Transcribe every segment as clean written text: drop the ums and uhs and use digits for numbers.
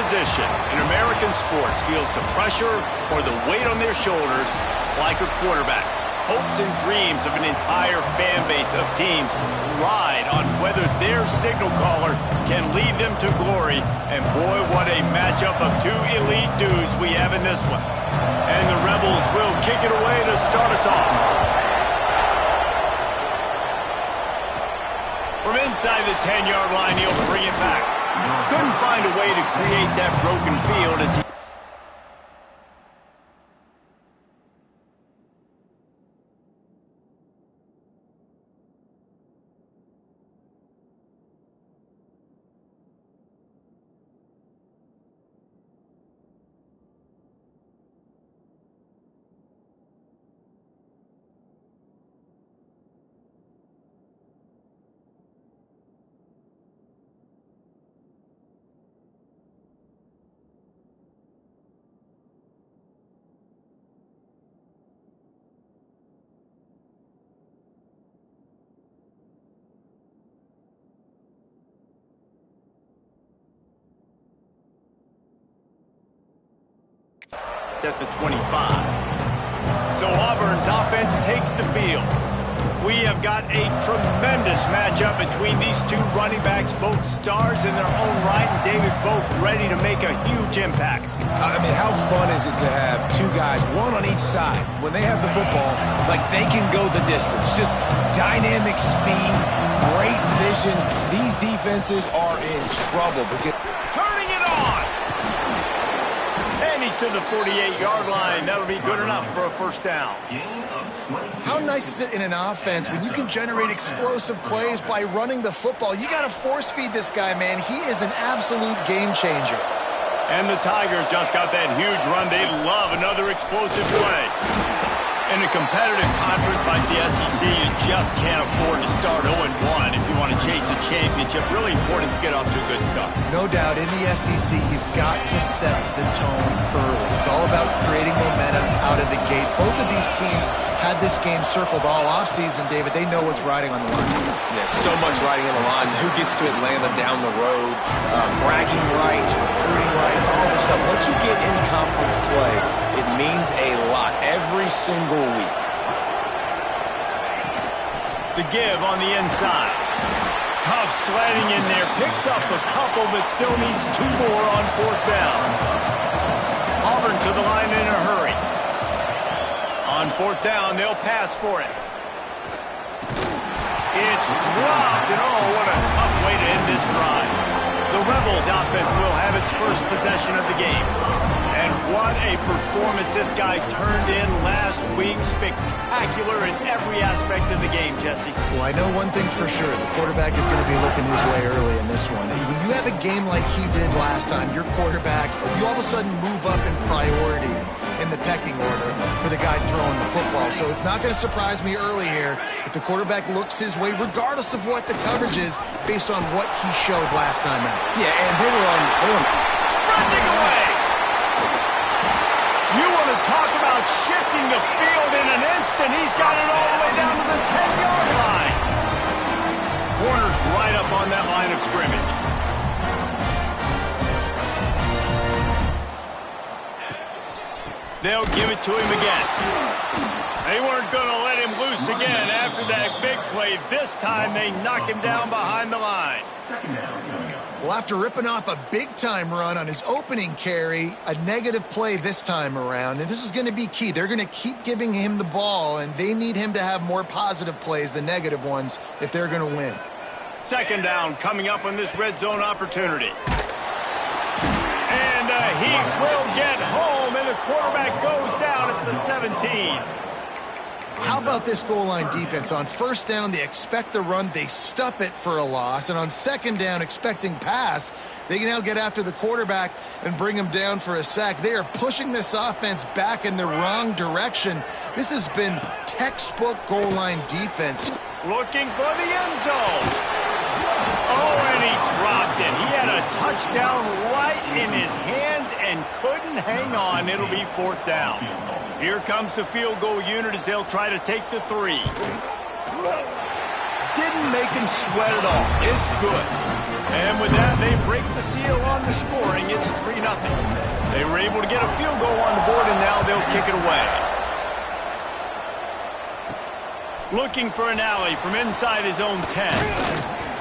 position in American sports feels the pressure or the weight on their shoulders like a quarterback. Hopes and dreams of an entire fan base of teams ride on whether their signal caller can lead them to glory. And boy, what a matchup of two elite dudes we have in this one. And the Rebels will kick it away to start us off. From inside the 10-yard line, he'll bring it back. Couldn't find a way to create that broken field as he... at the 25. So Auburn's offense takes the field. We have got a tremendous matchup between these two running backs, both stars in their own right, and David, both ready to make a huge impact. I mean, how fun is it to have two guys, one on each side, when they have the football, like they can go the distance. Just dynamic speed, great vision. These defenses are in trouble because turning it on! And he's to the 48-yard line. That'll be good enough for a first down. How nice is it in an offense when you can generate explosive plays by running the football? You got to force feed this guy, man. He is an absolute game changer. And the Tigers just got that huge run. They love another explosive play. In a competitive conference like the SEC, you just can't afford to start 0-1 if you want to chase a championship. Really important to get off to a good start. No doubt, in the SEC, you've got to set the tone early. It's all about creating momentum out of the gate. Both of these teams had this game circled all offseason, David. They know what's riding on the line. Yeah, so much riding on the line. Who gets to Atlanta down the road? Bragging rights, recruiting rights, all this stuff. Once you get in conference play, it means a lot every single week. The give on the inside. Tough sledding in there. Picks up a couple, but still needs two more on fourth down. Auburn to the line in a hurry. On fourth down, they'll pass for it. It's dropped, and oh, what a tough way to end this drive. The Rebels offense will have its first possession of the game. And what a performance this guy turned in last week. Spectacular in every aspect of the game, Jesse. Well, I know one thing for sure. The quarterback is going to be looking his way early in this one. When you have a game like he did last time, your quarterback, you all of a sudden move up in priority in the pecking order for the guy throwing the football. So it's not going to surprise me early here if the quarterback looks his way, regardless of what the coverage is, based on what he showed last time out. Yeah, and they were sprinting away. You want to talk about shifting the field in an instant. He's got it all the way down to the 10-yard line. Corner's right up on that line of scrimmage. They'll give it to him again. They weren't going to let him loose again after that big play. This time they knock him down behind the line. Well, after ripping off a big-time run on his opening carry, a negative play this time around, and this is going to be key. They're going to keep giving him the ball, and they need him to have more positive plays than negative ones if they're going to win. Second down coming up on this red zone opportunity. And he will get home, and the quarterback goes down at the 17. How about this goal line defense? On first down, they expect the run. They stuff it for a loss. And on second down, expecting pass, they can now get after the quarterback and bring him down for a sack. They are pushing this offense back in the wrong direction. This has been textbook goal line defense. Looking for the end zone. Oh, and he dropped it. He had a touchdown right in his hands and couldn't hang on. It'll be fourth down. Here comes the field goal unit as they'll try to take the 3. Didn't make him sweat at all. It's good. And with that, they break the seal on the scoring. It's 3-0. They were able to get a field goal on the board, and now they'll kick it away. Looking for an alley from inside his own 10.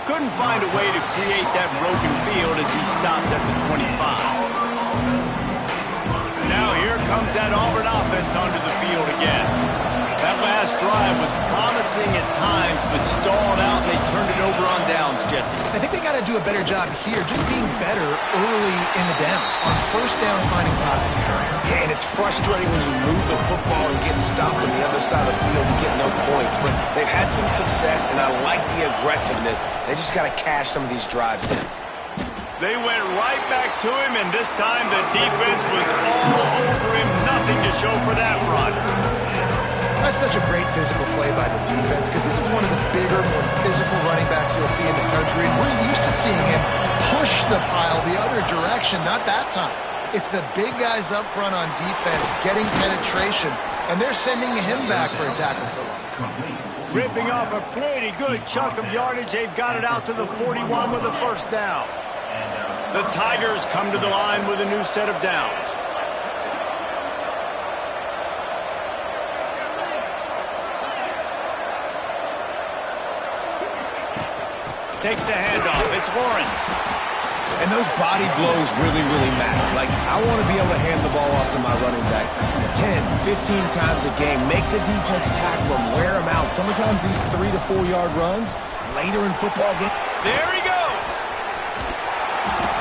Couldn't find a way to create that broken field as he stopped at the 25. Now here comes that Auburn offense onto the field again. That last drive was promising at times, but stalled out, and they turned it over on downs, Jesse. I think they got to do a better job here, just being better early in the downs. On first down, finding positive yards. Yeah, and it's frustrating when you move the football and get stopped on the other side of the field and get no points. But they've had some success, and I like the aggressiveness. They just got to cash some of these drives in. They went right back to him, and this time the defense was all over him. Nothing to show for that run. That's such a great physical play by the defense because this is one of the bigger, more physical running backs you'll see in the country. And we're used to seeing him push the pile the other direction. Not that time. It's the big guys up front on defense getting penetration, and they're sending him back for a tackle for loss. Ripping off a pretty good chunk of yardage. They've got it out to the 41 with a first down. The Tigers come to the line with a new set of downs. Takes the handoff. It's Lawrence. And those body blows really, really matter. Like, I want to be able to hand the ball off to my running back 10, 15 times a game. Make the defense tackle him, wear him out. Sometimes these 3 to 4 yard runs later in football game. There he goes.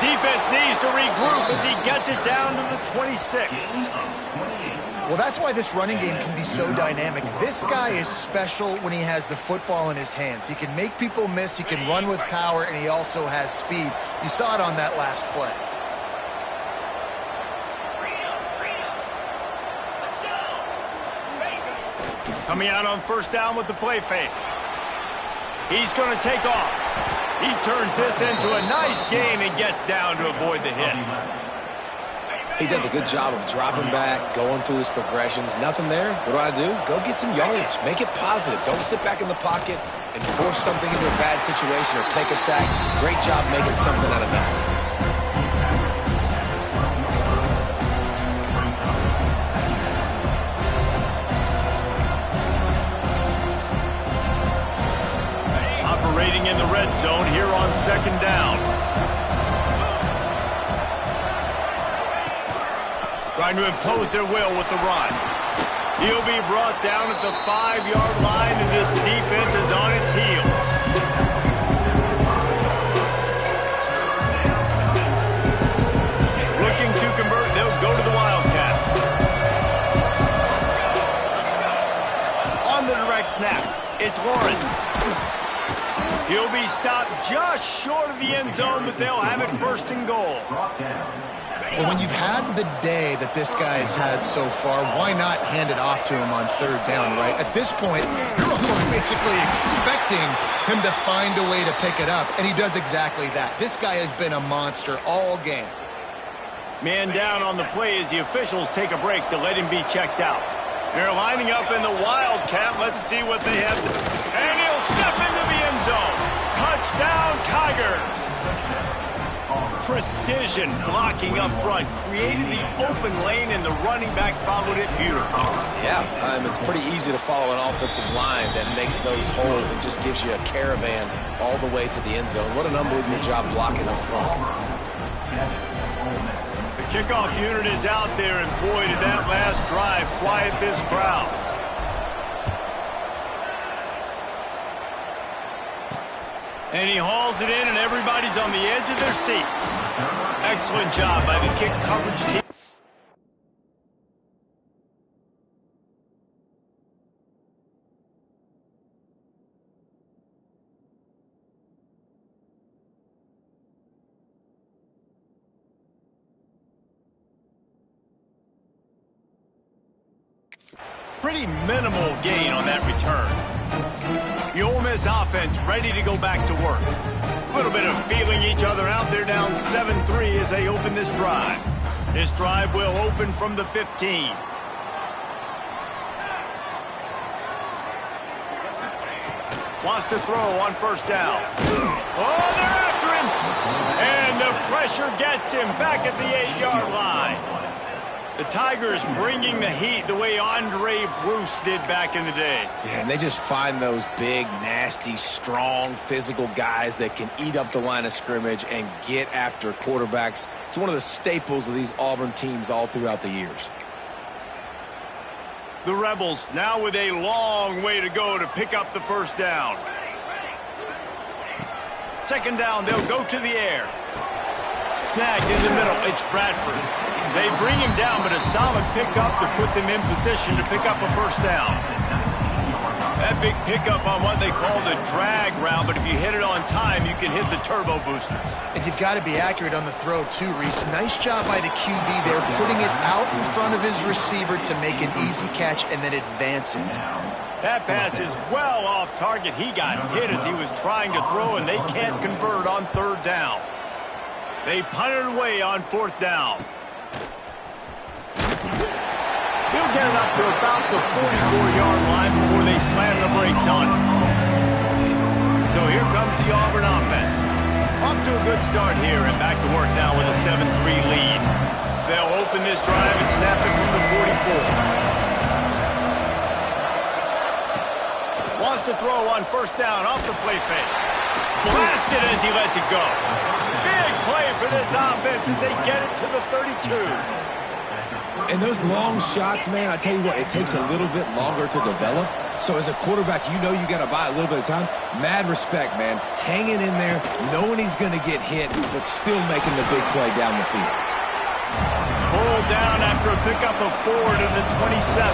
Defense needs to regroup as he gets it down to the 26. Well, that's why this running game can be so dynamic. This guy is special when he has the football in his hands. He can make people miss, he can run with power, and he also has speed. You saw it on that last play. Coming out on first down with the play fake. He's going to take off. He turns this into a nice gain and gets down to avoid the hit. He does a good job of dropping back, going through his progressions. Nothing there. What do? Go get some yardage. Make it positive. Don't sit back in the pocket and force something into a bad situation or take a sack. Great job making something out of nothing. Operating in the red zone here on second down. Trying to impose their will with the run. He'll be brought down at the 5-yard line, and this defense is on its heels. Looking to convert, they'll go to the Wildcat. On the direct snap, it's Lawrence. He'll be stopped just short of the end zone, but they'll have it first and goal. Well, when you've had the day that this guy has had so far, why not hand it off to him on third down, right? At this point, you're almost basically expecting him to find a way to pick it up, and he does exactly that. This guy has been a monster all game. Man down on the play as the officials take a break to let him be checked out. They're lining up in the Wildcat. Let's see what they have. And he'll step into the end zone. Touchdown, Tigers. Precision blocking up front. Created the open lane, and the running back followed it beautifully. Yeah, it's pretty easy to follow an offensive line that makes those holes and just gives you a caravan all the way to the end zone. What an unbelievable job blocking up front. The kickoff unit is out there, and boy, did that last drive quiet this crowd. And he hauls it in, and everybody's on the edge of their seats. Excellent job by the kick coverage team. Pretty minimal gain on that return. The Ole Miss offense ready to go back to work. A little bit of feeling each other out. They're down 7-3 as they open this drive. This drive will open from the 15. Wants to throw on first down. Oh, they're after him. Pressure gets him back at the 8-yard line. The Tigers bringing the heat the way Andre Bruce did back in the day. Yeah, and they just find those big, nasty, strong, physical guys that can eat up the line of scrimmage and get after quarterbacks. It's one of the staples of these Auburn teams all throughout the years. The Rebels now with a long way to go to pick up the first down. Second down, they'll go to the air. Snagged in the middle, it's Bradford. They bring him down, but a solid pickup to put them in position to pick up a first down. That big pickup on what they call the drag route, but if you hit it on time, you can hit the turbo boosters. And you've got to be accurate on the throw, too, Reese. Nice job by the QB there, putting it out in front of his receiver to make an easy catch and then advance it. That pass is well off target. He got hit as he was trying to throw, and they can't convert on third down. They punted away on fourth down. He'll get it up to about the 44-yard line before they slam the brakes on it. So here comes the Auburn offense. Off to a good start here and back to work now with a 7-3 lead. They'll open this drive and snap it from the 44. Wants to throw on first down off the play fake. Blasted as he lets it go. Big play for this offense as they get it to the 32. And those long shots, man, I tell you what, it takes a little bit longer to develop. So as a quarterback, you know you got to buy a little bit of time. Mad respect, man. Hanging in there, knowing he's going to get hit, but still making the big play down the field. Pulled down after a pickup of 4 to the 27.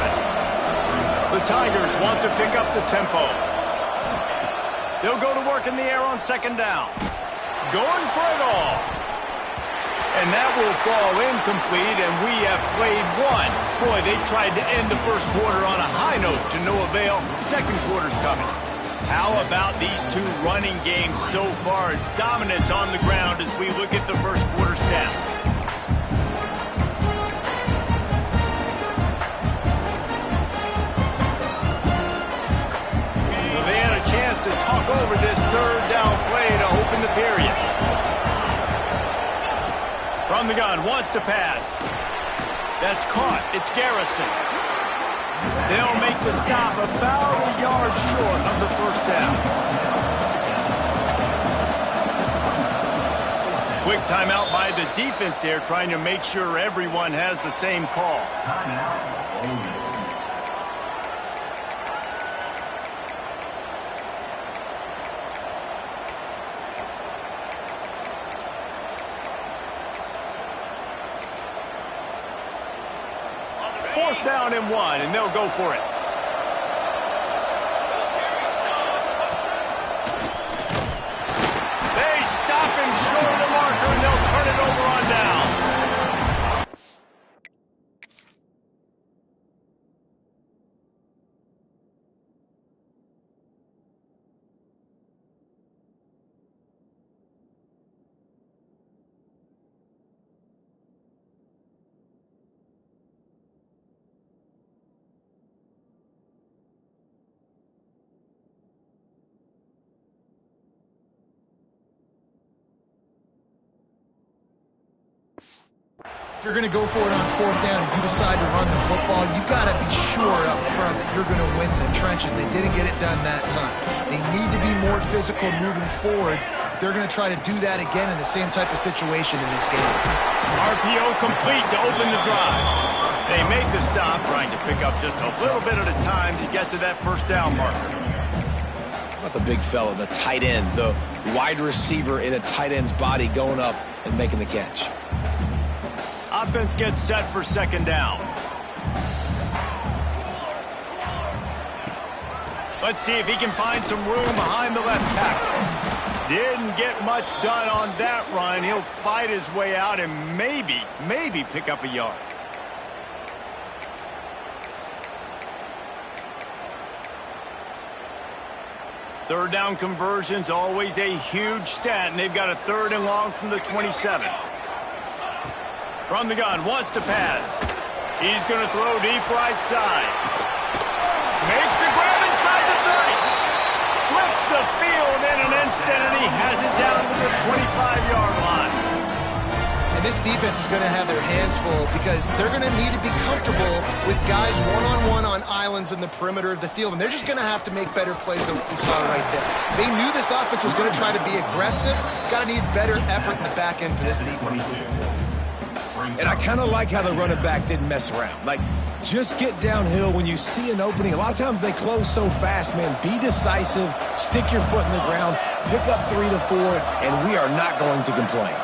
The Tigers want to pick up the tempo. They'll go to work in the air on second down. Going for it all. And that will fall incomplete, and we have played one. Boy, they tried to end the first quarter on a high note to no avail. Second quarter's coming. How about these two running games so far? Dominance on the ground as we look at the first quarter stats. So they had a chance to talk over this third down play to open the period. From the gun, wants to pass. That's caught. It's Garrison. They'll make the stop about a yard short of the first down. Quick timeout by the defense there, trying to make sure everyone has the same call. Fourth down and 1, and they'll go for it. They stop him short of the marker, and they'll turn it over on down. If you're going to go for it on fourth down and you decide to run the football, you've got to be sure up front that you're going to win in the trenches. They didn't get it done that time. They need to be more physical moving forward. They're going to try to do that again in the same type of situation in this game. RPO complete to open the drive. They make the stop, trying to pick up just a little bit at a time to get to that first down marker. How about the big fella, the tight end, the wide receiver in a tight end's body going up and making the catch. Offense gets set for second down. Let's see if he can find some room behind the left tackle. Didn't get much done on that run. He'll fight his way out and maybe pick up a yard. Third down conversion's always a huge stat, and they've got a third and long from the 27. From the gun, wants to pass. He's going to throw deep right side. Makes the grab inside the 30. Flips the field in an instant, and he has it down to the 25-yard line. this defense is going to have their hands full because they're going to need to be comfortable with guys one-on-one on islands in the perimeter of the field, and they're just going to have to make better plays than what we saw right there. They knew this offense was going to try to be aggressive. Got to need better effort in the back end for this defense. And I kind of like how the running back didn't mess around. Like, just get downhill when you see an opening. A lot of times they close so fast, man. Be decisive, stick your foot in the ground, pick up 3 to 4, and we are not going to complain.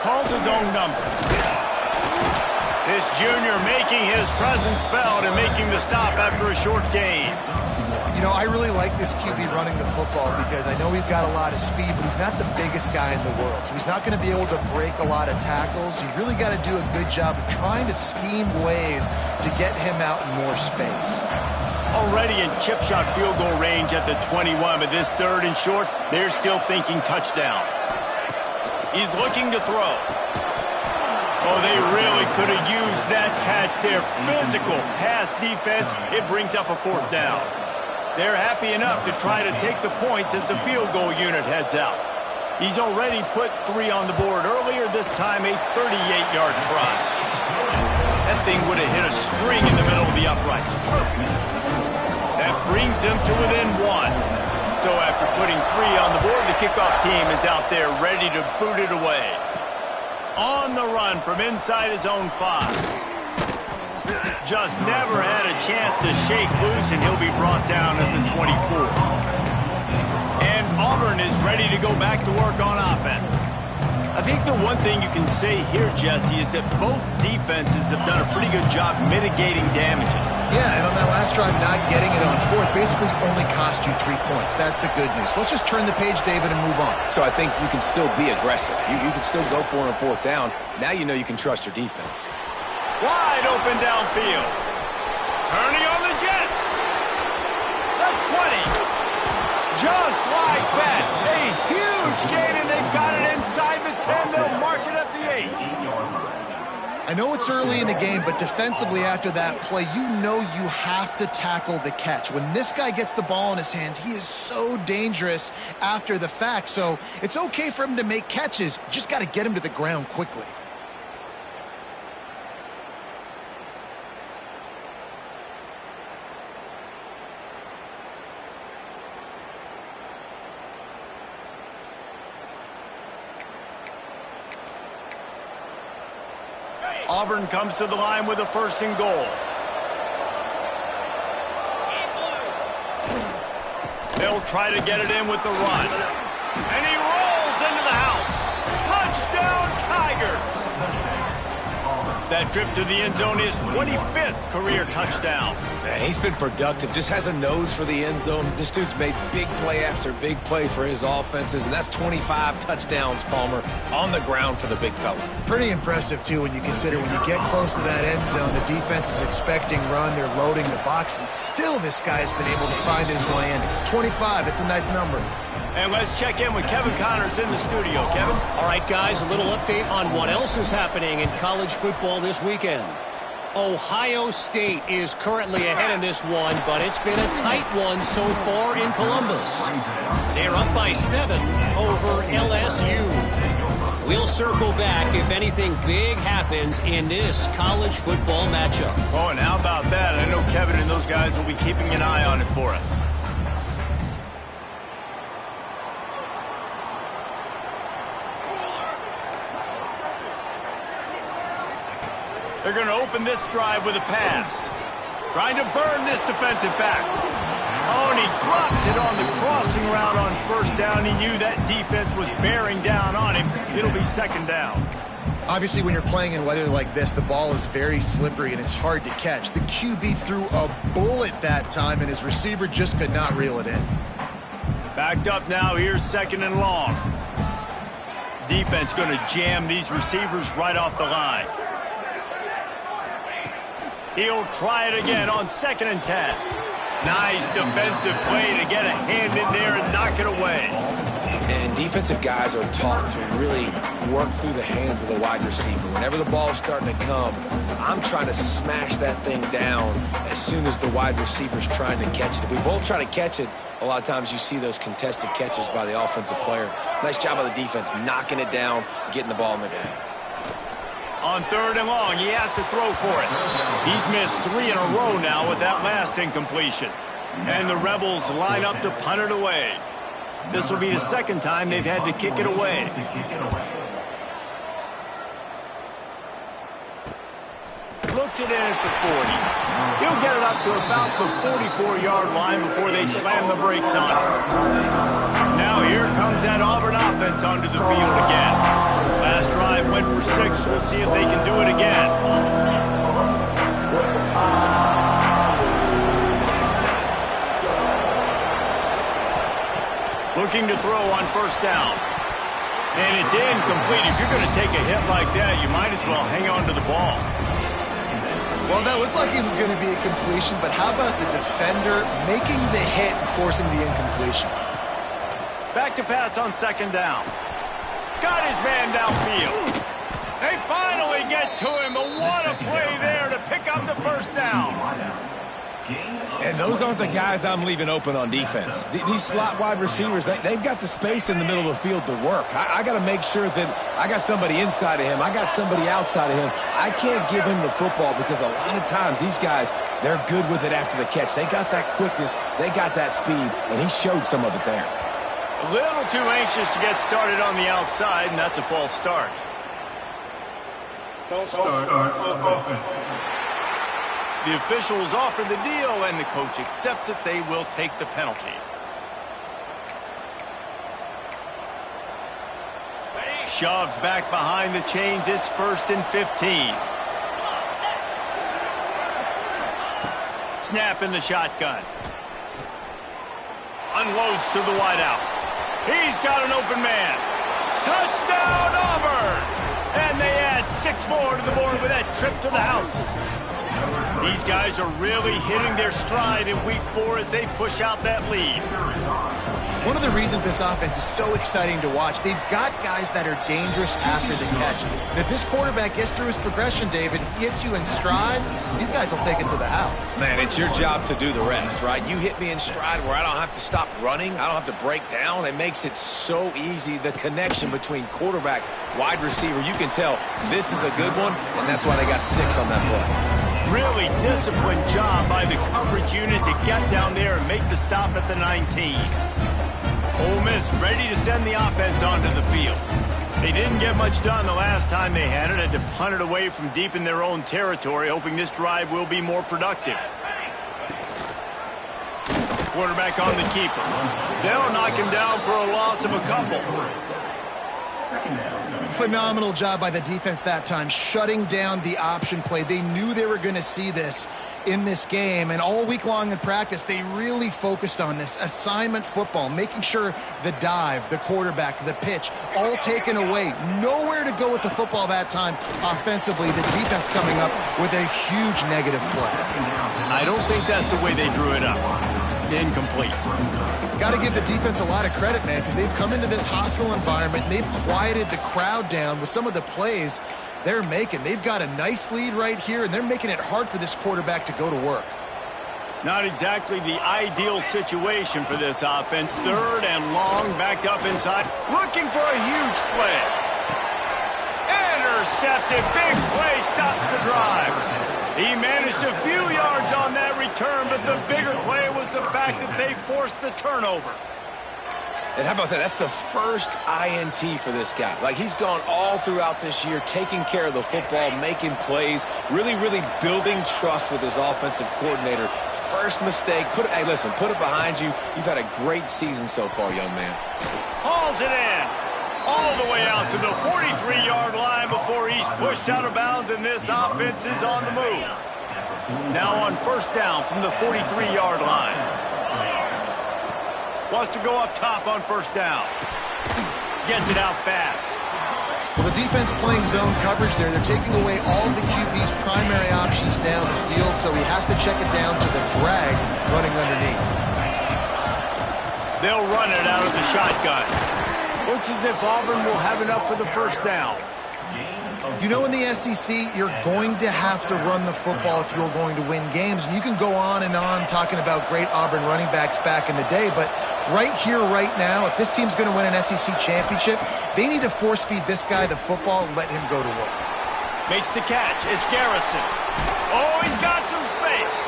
Calls his own number. This junior making his presence felt and making the stop after a short gain. You know, I really like this QB running the football because I know he's got a lot of speed, but he's not the biggest guy in the world. So he's not going to be able to break a lot of tackles. You really got to do a good job of trying to scheme ways to get him out in more space. Already in chip shot field goal range at the 21, but this 3rd and short, they're still thinking touchdown. He's looking to throw. Oh, they really could have used that catch there. Physical pass defense. It brings up a 4th down. They're happy enough to try to take the points as the field goal unit heads out. He's already put 3 on the board earlier, this time a 38-yard try. That thing would have hit a string in the middle of the uprights. Perfect. That brings him to within 1. So after putting 3 on the board, the kickoff team is out there ready to boot it away. On the run from inside his own 5. Just never had a chance to shake loose, and he'll be brought down at the 24. And Auburn is ready to go back to work on offense. I think the one thing you can say here, Jesse, is that both defenses have done a pretty good job mitigating damages. Yeah, and on that last drive, not getting it on 4th basically only cost you 3 points. That's the good news. Let's just turn the page, David, and move on. So I think you can still be aggressive. You can still go for it on 4th down. Now you know you can trust your defense. Wide open downfield. Turning on the Jets. The 20. Just like that. A huge gain, and they've got it inside the 10. They'll mark it at the 8. I know it's early in the game, but defensively after that play, you know you have to tackle the catch. When this guy gets the ball in his hands, he is so dangerous after the fact. So it's okay for him to make catches. You just got to get him to the ground quickly. Auburn comes to the line with a 1st and goal. They'll try to get it in with the run. And he rolls into the house. Touchdown, Tigers! That trip to the end zone is 25th career touchdown. Man, he's been productive, just has a nose for the end zone. This dude's made big play after big play for his offenses, and that's 25 touchdowns, Palmer, on the ground for the big fella. Pretty impressive, too, when you consider when you get close to that end zone, the defense is expecting run, they're loading the box, and still this guy's been able to find his way in. 25, it's a nice number. And let's check in with Kevin Connors in the studio. Kevin? All right, guys, a little update on what else is happening in college football this weekend. Ohio State is currently ahead in this one, but it's been a tight one so far in Columbus. They're up by 7 over LSU. We'll circle back if anything big happens in this college football matchup. Oh, and how about that? I know Kevin and those guys will be keeping an eye on it for us. They're going to open this drive with a pass. Trying to burn this defensive back. Oh, and he drops it on the crossing route on 1st down. He knew that defense was bearing down on him. It'll be 2nd down. Obviously, when you're playing in weather like this, the ball is very slippery and it's hard to catch. The QB threw a bullet that time, and his receiver just could not reel it in. Backed up now. Here's 2nd and long. Defense going to jam these receivers right off the line. He'll try it again on 2nd and 10. Nice defensive play to get a hand in there and knock it away. And defensive guys are taught to really work through the hands of the wide receiver. Whenever the ball is starting to come, I'm trying to smash that thing down as soon as the wide receiver's trying to catch it. If we both try to catch it, a lot of times you see those contested catches by the offensive player. Nice job by the defense, knocking it down, getting the ball in the ground. On 3rd and long, he has to throw for it. He's missed 3 in a row now with that last incompletion. And the Rebels line up to punt it away. This will be the 2nd time they've had to kick it away. Looks it in at the 40. He'll get it up to about the 44-yard line before they slam the brakes on it. Now here comes that Auburn offense onto the field again. Last drive went for 6. We'll see if they can do it again. Looking to throw on 1st down. And it's incomplete. If you're going to take a hit like that, you might as well hang on to the ball. Well, that looked like it was going to be a completion, but how about the defender making the hit and forcing the incompletion? Back to pass on 2nd down. Got his man downfield. They finally get to him, but what a play there to pick up the 1st down. And those aren't the guys I'm leaving open on defense. These slot wide receivers, they've got the space in the middle of the field to work. I got to make sure that I got somebody inside of him. I got somebody outside of him. I can't give him the football because a lot of times these guys, they're good with it after the catch. They got that quickness. They got that speed, and he showed some of it there. A little too anxious to get started on the outside, and that's a false start. False start, offense. The officials offer the deal, and the coach accepts it. They will take the penalty. Shoves back behind the chains. It's 1st and 15. Snap in the shotgun. Unloads to the wideout. He's got an open man. Touchdown, Auburn! And they add 6 more to the board with that trip to the house. These guys are really hitting their stride in week 4 as they push out that lead. One of the reasons this offense is so exciting to watch, they've got guys that are dangerous after the catch. And if this quarterback gets through his progression, David, hits you in stride, these guys will take it to the house. Man, it's your job to do the rest, right? You hit me in stride where I don't have to stop running. I don't have to break down. It makes it so easy, the connection between quarterback, wide receiver. You can tell this is a good one, and that's why they got 6 on that play. Really disciplined job by the coverage unit to get down there and make the stop at the 19. Ole Miss ready to send the offense onto the field. They didn't get much done the last time they had it. Had to punt it away from deep in their own territory, hoping this drive will be more productive. Quarterback on the keeper. They'll knock him down for a loss of a couple. Phenomenal job by the defense that time, shutting down the option play. They knew they were going to see this in this game, and all week long in practice, they really focused on this assignment football, making sure the dive, the quarterback, the pitch, all taken away. Nowhere to go with the football that time offensively. The defense coming up with a huge negative play. I don't think that's the way they drew it up. Incomplete. Got to give the defense a lot of credit, man, because they've come into this hostile environment, and they've quieted the crowd down with some of the plays they're making. They've got a nice lead right here, and they're making it hard for this quarterback to go to work. Not exactly the ideal situation for this offense. 3rd and long, backed up inside, looking for a huge play. Intercepted, big play, stops the drive. He managed a few yards on that return, but the bigger play was the fact that they forced the turnover. And how about that? That's the first INT for this guy. Like, he's gone all throughout this year, taking care of the football, making plays, really, really building trust with his offensive coordinator. First mistake. Hey, listen, put it behind you. You've had a great season so far, young man. Hauls it in. All the way out to the 43-yard line before he's pushed out of bounds, and this offense is on the move. Now on 1st down from the 43-yard line. Wants to go up top on 1st down. Gets it out fast. Well, the defense playing zone coverage there. They're taking away all the QB's primary options down the field, so he has to check it down to the drag running underneath. They'll run it out of the shotgun. Looks as if Auburn will have enough for the first down. You know, in the SEC, you're going to have to run the football if you're going to win games. And you can go on and on talking about great Auburn running backs back in the day, but right here, right now, if this team's going to win an SEC championship, they need to force-feed this guy the football and let him go to work. Makes the catch. It's Garrison. Oh, he's got some space.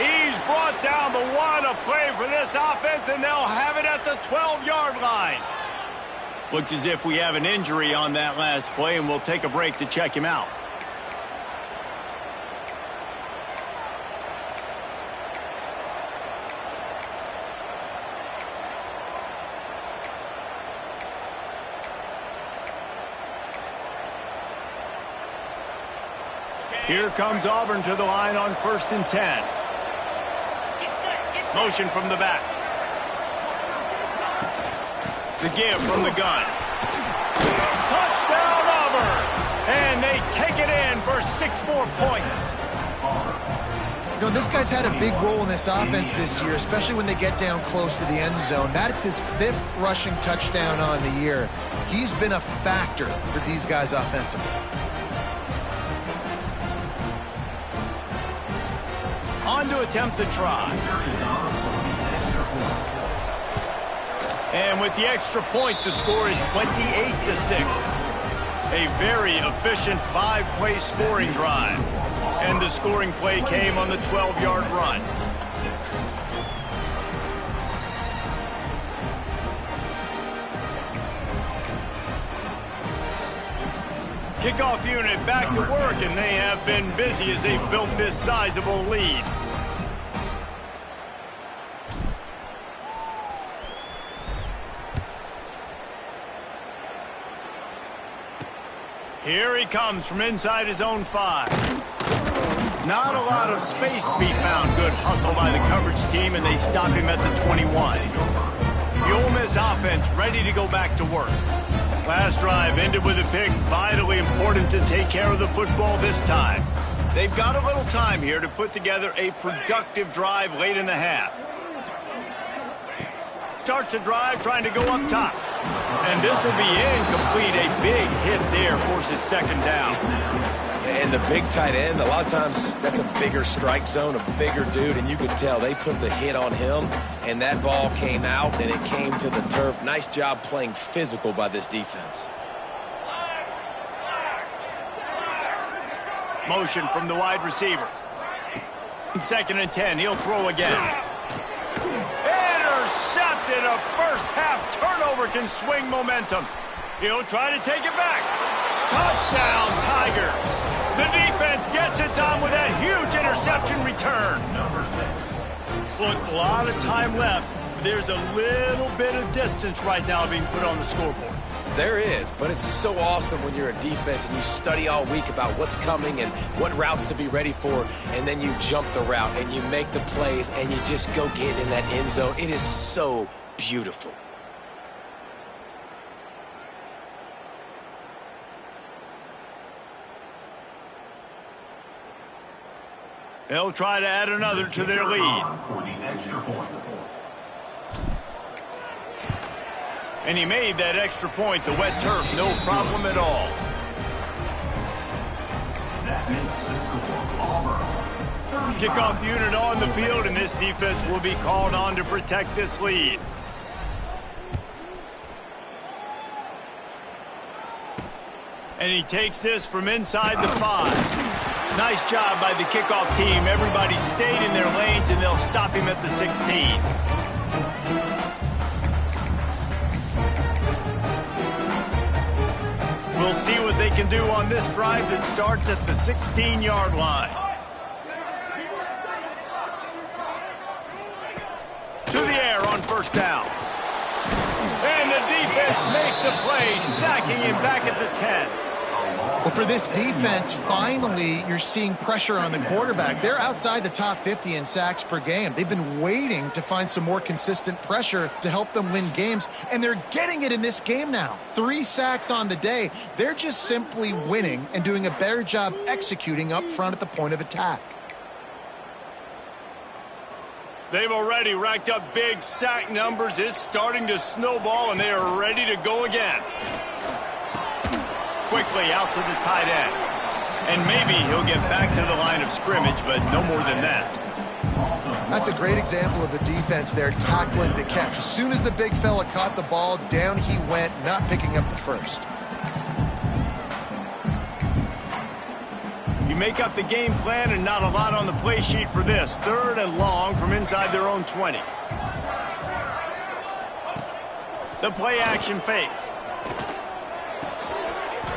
He's brought down the one of play for this offense, and they'll have it at the 12-yard line. Looks as if we have an injury on that last play, and we'll take a break to check him out. Here comes Auburn to the line on 1st and 10. Motion from the back. The give from the gun. Touchdown, Auburn! And they take it in for 6 more points. You know, this guy's had a big role in this offense this year, especially when they get down close to the end zone. That's his 5th rushing touchdown on the year. He's been a factor for these guys offensively. On to attempt the try. And with the extra point, the score is 28-6. A very efficient 5-play scoring drive. And the scoring play came on the 12-yard run. Kickoff unit back to work, and they have been busy as they've built this sizable lead. Here he comes from inside his own 5. Not a lot of space to be found. Good hustle by the coverage team, and they stop him at the 21. The Ole Miss offense ready to go back to work. Last drive ended with a pick. Vitally important to take care of the football this time. They've got a little time here to put together a productive drive late in the half. Starts a drive trying to go up top. And this will be incomplete. A big hit there forces 2nd down. And the big tight end, a lot of times that's a bigger strike zone, a bigger dude, and you could tell they put the hit on him, and that ball came out, and it came to the turf. Nice job playing physical by this defense. Motion from the wide receiver. 2nd and 10, he'll throw again. Intercepted. A first-half turnover can swing momentum. He'll try to take it back. Touchdown, Tigers. The defense gets it done with that huge interception return. Look, a lot of time left. There's a little bit of distance right now being put on the scoreboard. There is, but it's so awesome when you're a defense and you study all week about what's coming and what routes to be ready for, and then you jump the route and you make the plays and you just go get in that end zone. It is so beautiful. They'll try to add another to their lead. And he made that extra point, the wet turf, no problem at all. Kickoff unit on the field, and this defense will be called on to protect this lead. And he takes this from inside the 5. Nice job by the kickoff team. Everybody stayed in their lanes, and they'll stop him at the 16. We'll see what they can do on this drive that starts at the 16-yard line. To the air on 1st down. And the defense makes a play, sacking him back at the 10. Well, for this defense, finally, you're seeing pressure on the quarterback. They're outside the top 50 in sacks per game. They've been waiting to find some more consistent pressure to help them win games, and they're getting it in this game now. 3 sacks on the day. They're just simply winning and doing a better job executing up front at the point of attack. They've already racked up big sack numbers. It's starting to snowball, and they are ready to go again. Quickly out to the tight end. And maybe he'll get back to the line of scrimmage, but no more than that. That's a great example of the defense there tackling the catch. As soon as the big fella caught the ball, down he went, not picking up the first. You make up the game plan and not a lot on the play sheet for this. 3rd and long from inside their own 20. The play action fake.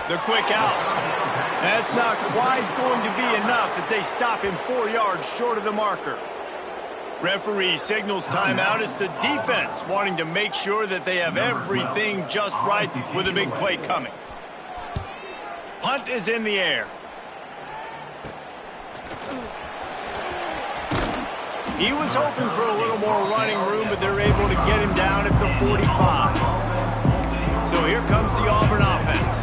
The quick out. That's not quite going to be enough as they stop him 4 yards short of the marker. Referee signals timeout. It's the defense wanting to make sure that they have everything just right with a big play coming. Punt is in the air. He was hoping for a little more running room, but they're able to get him down at the 45. So here comes the Auburn offense.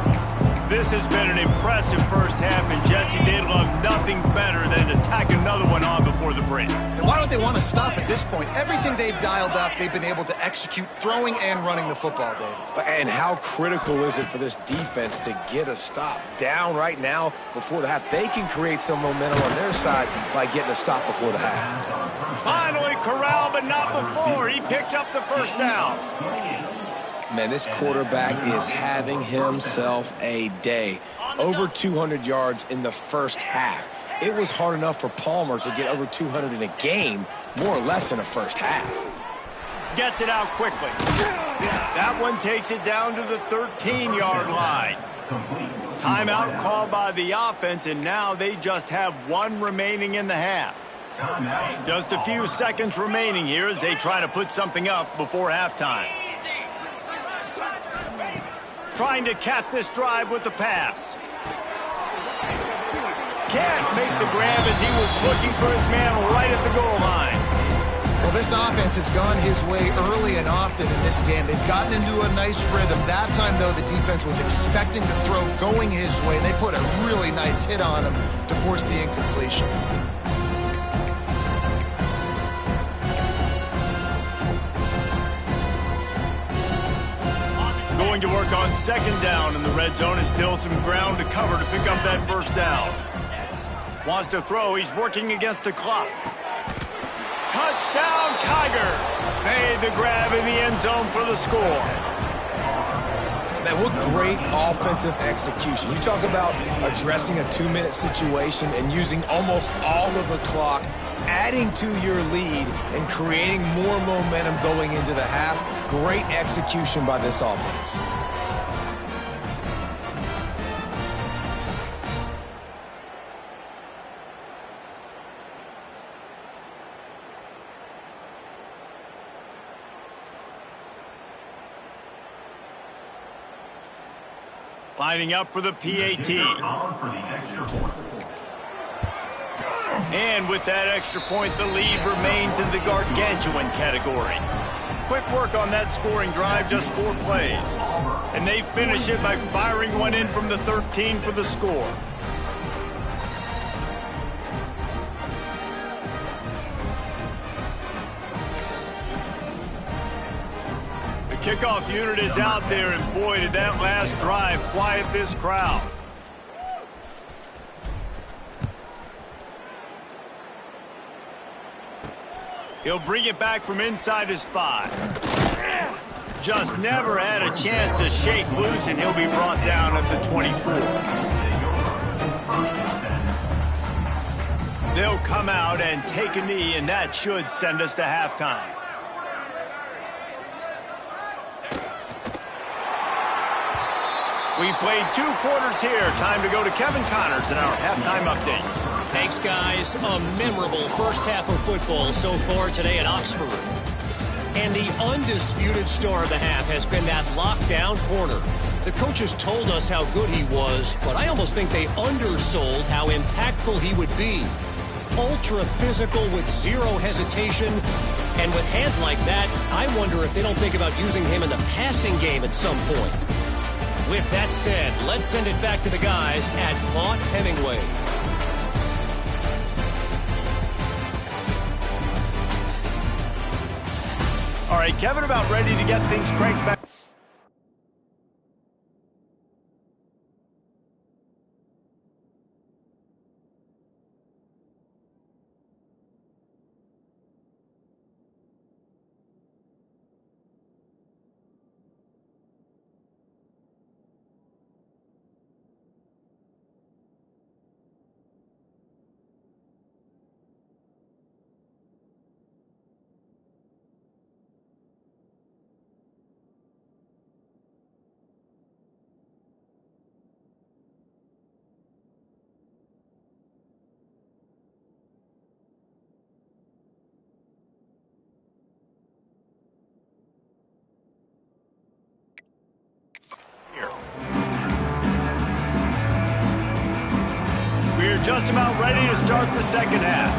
This has been an impressive first half, and Jesse, they'd love nothing better than to tack another one on before the break. And why don't they want to stop at this point? Everything they've dialed up, they've been able to execute throwing and running the football, Dave. And how critical is it for this defense to get a stop? Down right now before the half. They can create some momentum on their side by getting a stop before the half. Finally corralled, but not before. He picks up the first down. Man, this quarterback is having himself a day. Over 200 yards in the first half. It was hard enough for Palmer to get over 200 in a game, more or less in a first half. Gets it out quickly. That one takes it down to the 13-yard line. Timeout called by the offense, and now they just have one remaining in the half. Just a few seconds remaining here as they try to put something up before halftime. Trying to cap this drive with the pass. Can't make the grab as he was looking for his man right at the goal line. Well, this offense has gone his way early and often in this game. They've gotten into a nice rhythm. That time, though, the defense was expecting the throw going his way. They put a really nice hit on him to force the incompletion. Going to work on 2nd down in the red zone, and still some ground to cover to pick up that first down. Wants to throw. He's working against the clock. Touchdown, Tigers! Made the grab in the end zone for the score. Man, what great offensive execution. You talk about addressing a 2-minute situation and using almost all of the clock, adding to your lead and creating more momentum going into the half. Great execution by this offense. Lining up for the PAT. And with that extra point, the lead remains in the gargantuan category. Quick work on that scoring drive, just 4 plays. And they finish it by firing one in from the 13 for the score. The kickoff unit is out there, and boy, did that last drive quiet this crowd. He'll bring it back from inside his 5. Just never had a chance to shake loose, and he'll be brought down at the 24. They'll come out and take a knee, and that should send us to halftime. We've played 2 quarters here. Time to go to Kevin Connors in our halftime update. Thanks, guys. A memorable first half of football so far today at Oxford. And the undisputed star of the half has been that lockdown corner. The coaches told us how good he was, but I almost think they undersold how impactful he would be. Ultra physical with 0 hesitation. And with hands like that, I wonder if they don't think about using him in the passing game at some point. With that said, let's send it back to the guys at Vaught Hemingway. right, Kevin, about ready to get things cranked back. We're just about ready to start the second half.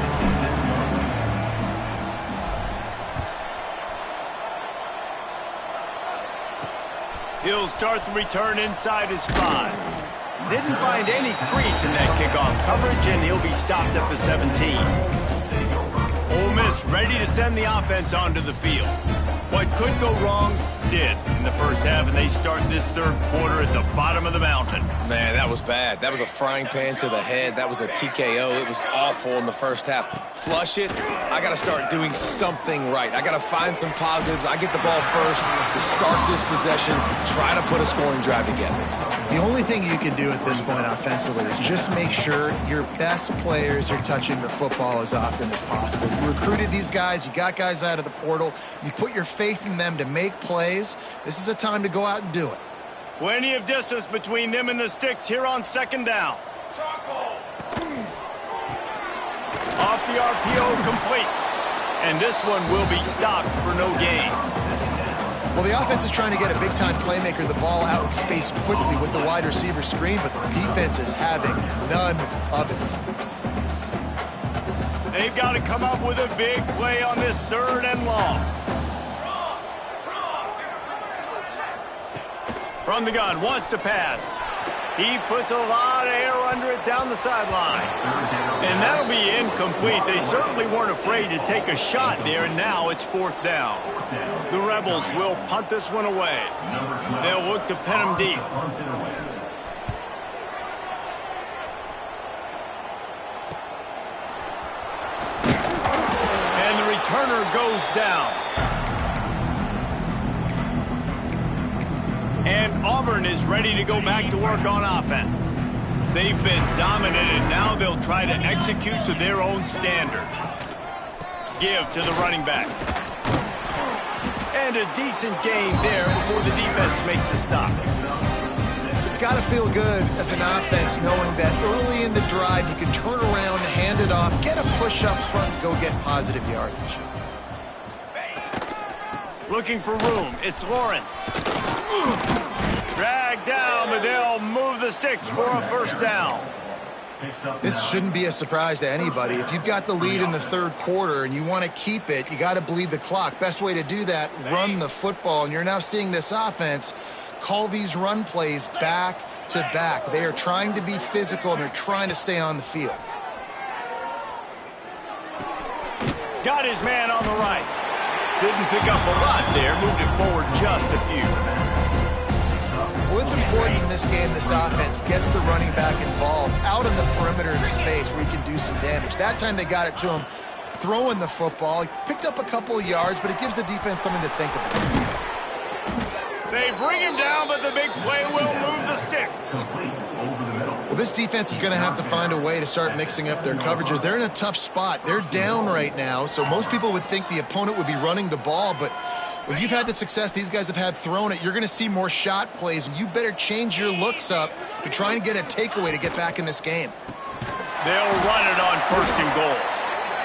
He'll start the return inside his 5. Didn't find any crease in that kickoff coverage, and he'll be stopped at the 17. Ole Miss ready to send the offense onto the field. What could go wrong did in the first half, and they start this third quarter at the bottom of the mountain. Man, that was bad. That was a frying pan to the head. That was a TKO. It was awful in the first half. Flush it. I got to start doing something right. I got to find some positives. I get the ball first to start this possession, try to put a scoring drive together. The only thing you can do at this point offensively is just make sure your best players are touching the football as often as possible. You recruited these guys. You got guys out of the portal. You put your faith in them to make plays. This is a time to go out and do it. Plenty of distance between them and the sticks here on second down. Off the RPO, complete. And this one will be stopped for no gain. Well, the offense is trying to get a big-time playmaker the ball out in space quickly with the wide receiver screen, but the defense is having none of it. They've got to come up with a big play on this third and long. From the gun, wants to pass. He puts a lot of air under it down the sideline. And that'll be incomplete. They certainly weren't afraid to take a shot there, and now it's fourth down. The Rebels will punt this one away. They'll look to pin him deep. And the returner goes down. And Auburn is ready to go back to work on offense. They've been dominant, and now they'll try to execute to their own standard. Give to the running back. And a decent gain there before the defense makes a stop. It's got to feel good as an offense knowing that early in the drive you can turn around, hand it off, get a push up front, go get positive yardage. Looking for room. It's Lawrence. Dragged down, but they'll move the sticks for a first down. This shouldn't be a surprise to anybody. If you've got the lead in the third quarter and you want to keep it, you got to bleed the clock. Best way to do that, run the football. And you're now seeing this offense call these run plays back to back. They are trying to be physical, and they're trying to stay on the field. Got his man on the right. Didn't pick up a lot there. Moved it forward just a few. Well, it's important in this game this offense gets the running back involved out in the perimeter in space where he can do some damage. That time they got it to him throwing the football. He picked up a couple of yards, but it gives the defense something to think about. They bring him down, but the big play will move the sticks. Well, this defense is going to have to find a way to start mixing up their coverages. They're in a tough spot. They're down right now, so most people would think the opponent would be running the ball, but when you've had the success these guys have had throwing it, you're going to see more shot plays, and you better change your looks up to try and get a takeaway to get back in this game. They'll run it on first and goal.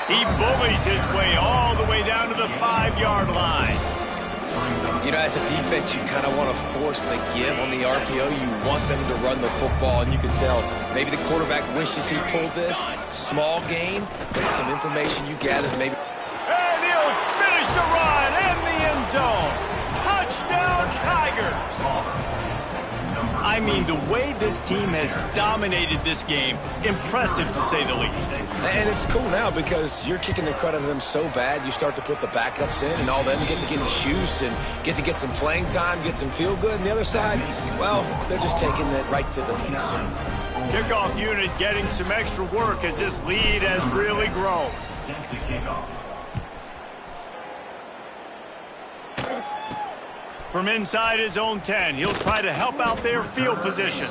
He bullies his way all the way down to the 5-yard line. You know, as a defense, you kind of want to force the give on the RPO. You want them to run the football, and you can tell maybe the quarterback wishes he pulled this. Small gain, but some information you gathered maybe. And he'll finish the run in the end zone. Touchdown, Tigers. I mean, the way this team has dominated this game, impressive to say the least. And it's cool now because you're kicking the crud out of them so bad, you start to put the backups in, and all of them get to get in shoes and get some playing time, get some feel good. And the other side, well, they're just taking that right to the face. Kickoff unit getting some extra work as this lead has really grown. From inside his own 10, he'll try to help out their field position.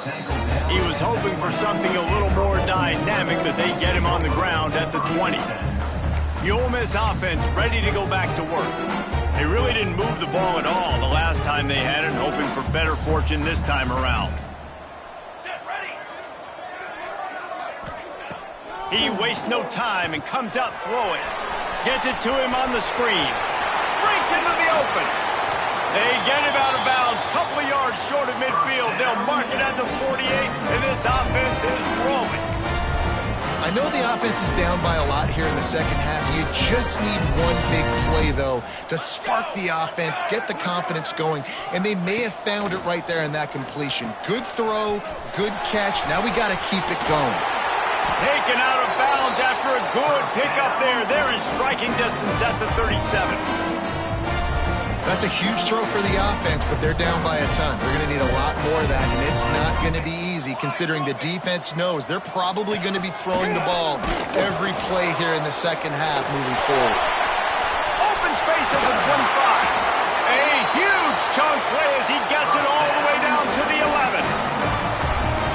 He was hoping for something a little more dynamic, but they get him on the ground at the 20. The Ole Miss offense ready to go back to work. They really didn't move the ball at all the last time they had it, hoping for better fortune this time around. He wastes no time and comes out throwing. Gets it to him on the screen. Breaks into the open. They get him out of bounds, couple of yards short of midfield. They'll mark it at the 48, and this offense is rolling. I know the offense is down by a lot here in the second half. You just need one big play, though, to spark the offense, get the confidence going, and they may have found it right there in that completion. Good throw, good catch. Now we got to keep it going. Taken out of bounds after a good pickup there. They're in striking distance at the 37. That's a huge throw for the offense, but they're down by a ton. They're going to need a lot more of that, and it's not going to be easy considering the defense knows they're probably going to be throwing the ball every play here in the second half moving forward. Open space at the 25. A huge chunk play as he gets it all the way down to the 11.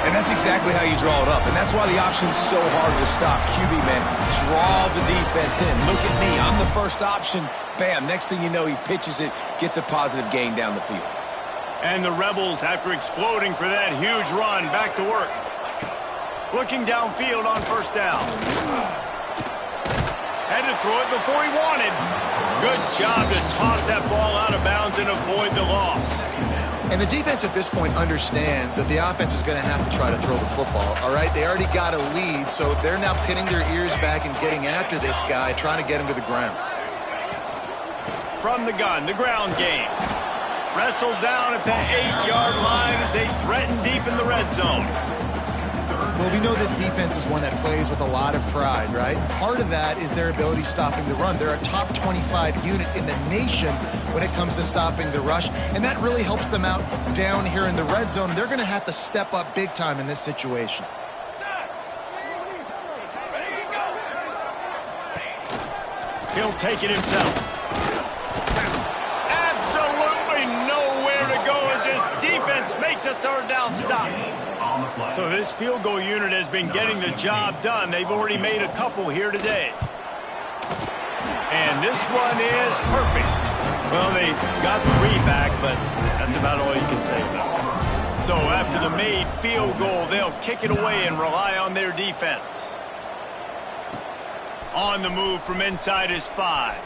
And that's exactly how you draw it up. And that's why the option's so hard to stop. QB, man, draw the defense in. Look at me. I'm the first option. Bam. Next thing you know, he pitches it, gets a positive gain down the field. And the Rebels, after exploding for that huge run, back to work. Looking downfield on first down. Had to throw it before he wanted. Good job to toss that ball out of bounds and avoid the loss. And the defense at this point understands that the offense is going to have to try to throw the football, all right? They already got a lead, so they're now pinning their ears back and getting after this guy, trying to get him to the ground. From the gun, the ground game. Wrestled down at the 8-yard line as they threaten deep in the red zone. Well, we know this defense is one that plays with a lot of pride, right? Part of that is their ability stopping the run. They're a top 25 unit in the nation when it comes to stopping the rush, and that really helps them out down here in the red zone. They're going to have to step up big time in this situation. He'll take it himself. Absolutely nowhere to go as his defense makes a third down stop. So this field goal unit has been getting the job done. They've already made a couple here today. And this one is perfect. Well, they got 3 back, but that's about all you can say about it. So after the made field goal, they'll kick it away and rely on their defense. On the move from inside his 5.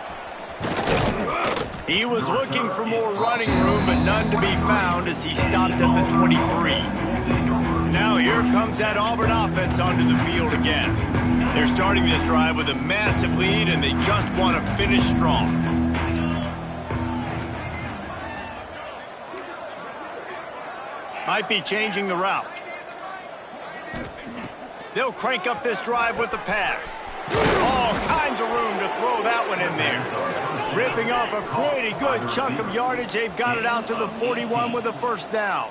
He was looking for more running room, but none to be found as he stopped at the 23. Now here comes that Auburn offense onto the field again. They're starting this drive with a massive lead, and they just want to finish strong. Might be changing the route. They'll crank up this drive with the pass. All kinds of room to throw that one in there. Ripping off a pretty good chunk of yardage. They've got it out to the 41 with a first down.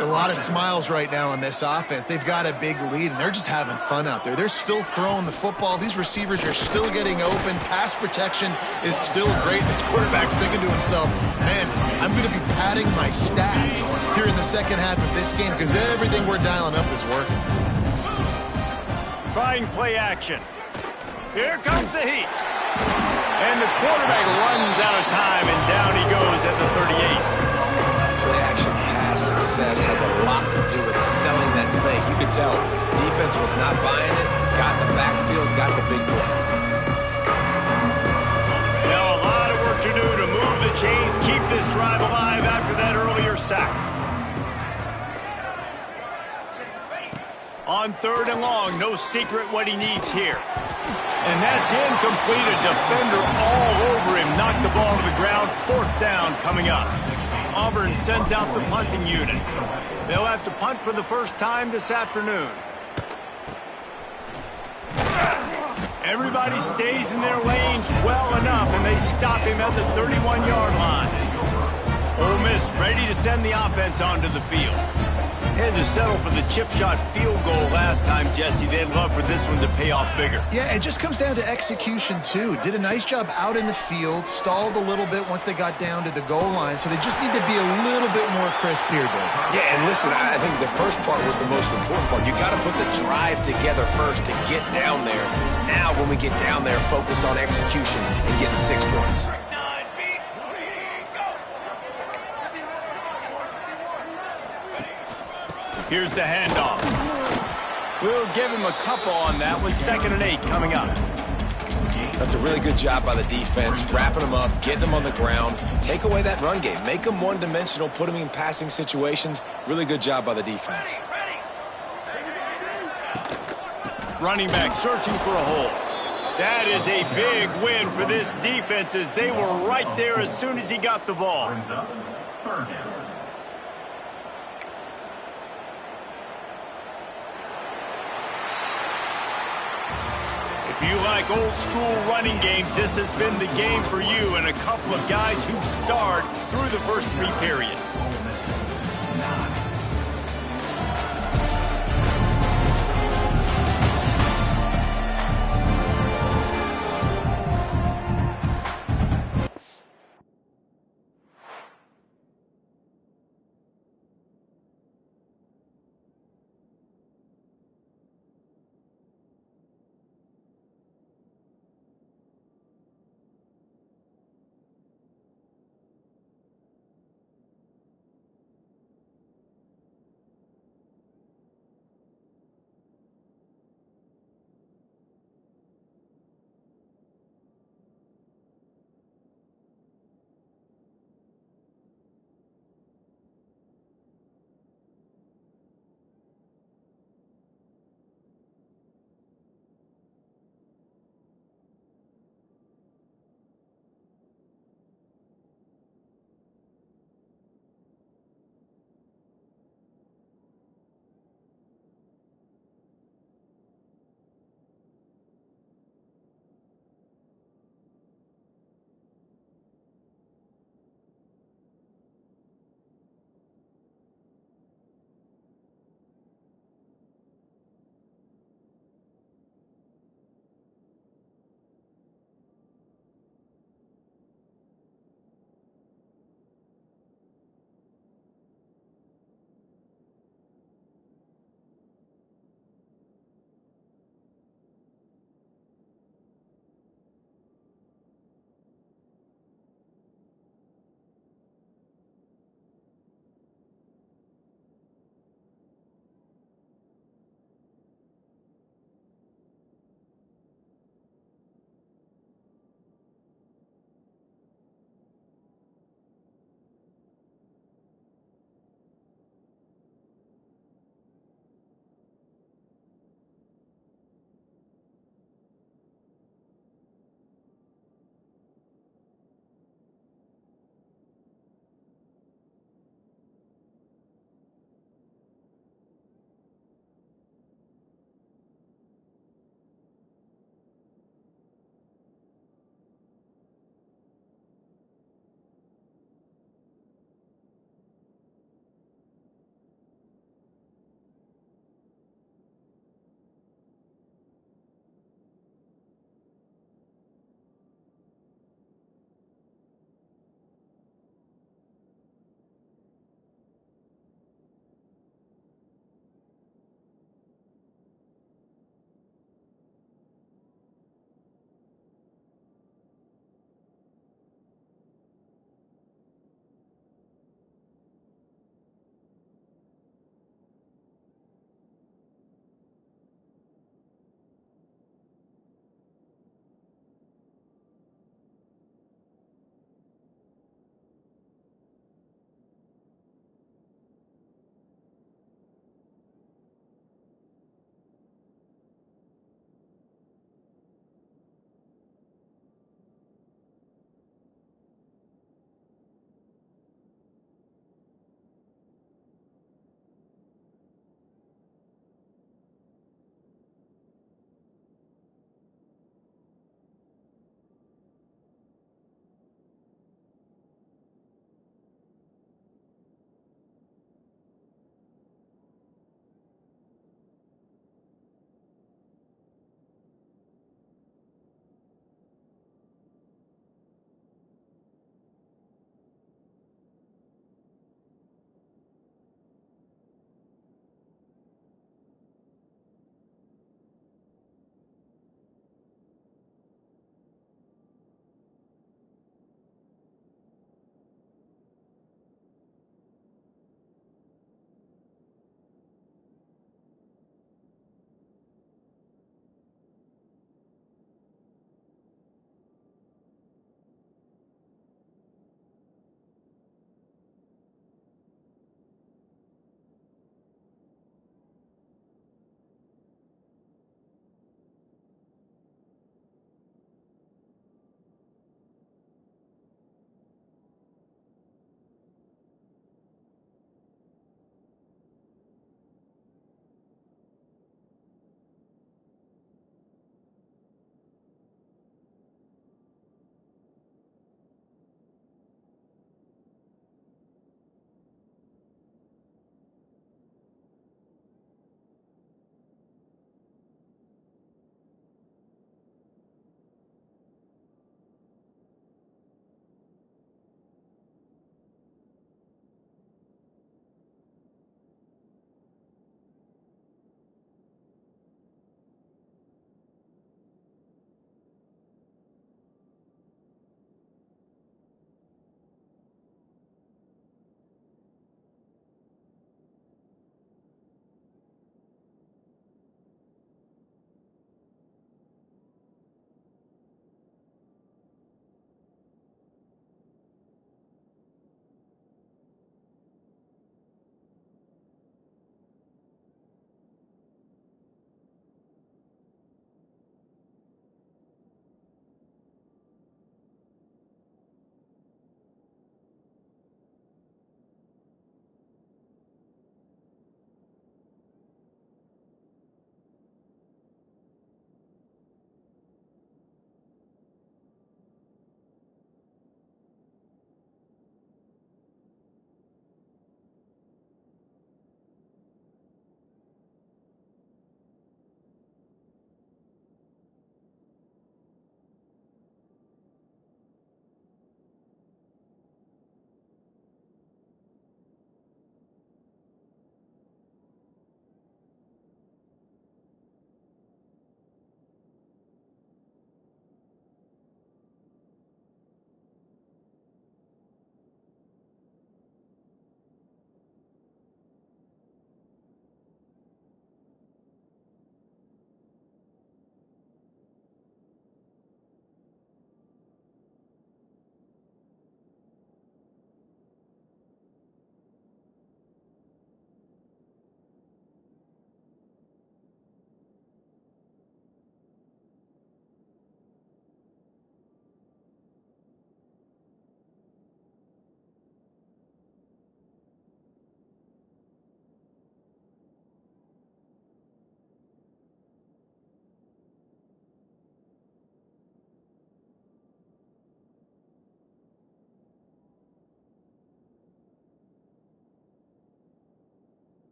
A lot of smiles right now on this offense. They've got a big lead, and they're just having fun out there. They're still throwing the football. These receivers are still getting open. Pass protection is still great. This quarterback's thinking to himself, man, I'm going to be padding my stats here in the second half of this game because everything we're dialing up is working. Trying play action. Here comes the heat. And the quarterback runs out of time, and down he goes at the 38. Play action pass success has a lot to do with selling that fake. You could tell defense was not buying it, got in the backfield, got the big play. Now a lot of work to do to move the chains, keep this drive alive after that earlier sack. On 3rd and long, no secret what he needs here. And that's incomplete. A defender all over him. Knocked the ball to the ground. 4th down coming up. Auburn sends out the punting unit. They'll have to punt for the first time this afternoon. Everybody stays in their lanes well enough, and they stop him at the 31-yard line. Ole Miss ready to send the offense onto the field. They had to settle for the chip shot field goal last time, Jesse. They'd love for this one to pay off bigger. Yeah, it just comes down to execution, too. Did a nice job out in the field, stalled a little bit once they got down to the goal line, so they just need to be a little bit more crisp here, Dave. Yeah, and listen, I think the first part was the most important part. You got to put the drive together first to get down there. Now, when we get down there, focus on execution and getting 6 points. Here's the handoff. We'll give him a couple on that one. 2nd and 8 coming up. That's a really good job by the defense, wrapping them up, getting them on the ground. Take away that run game. Make them one-dimensional, put them in passing situations. Really good job by the defense. Running back searching for a hole. That is a big win for this defense as they were right there as soon as he got the ball. If you like old school running games, this has been the game for you and a couple of guys who starred through the first 3 periods.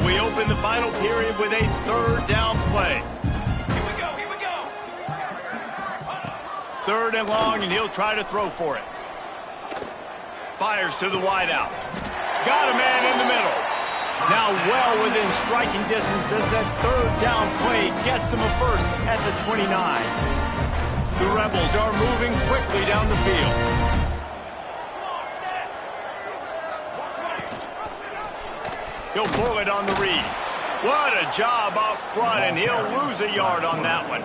we open the final period with a third down play. Here we go, here we go. Third and long, and he'll try to throw for it. Fires to the wideout. Got a man in the middle. Now well within striking distance as that third down play gets them a first at the 29. The Rebels are moving quickly down the field. He'll pull it on the read. What a job up front, and he'll lose a yard on that one.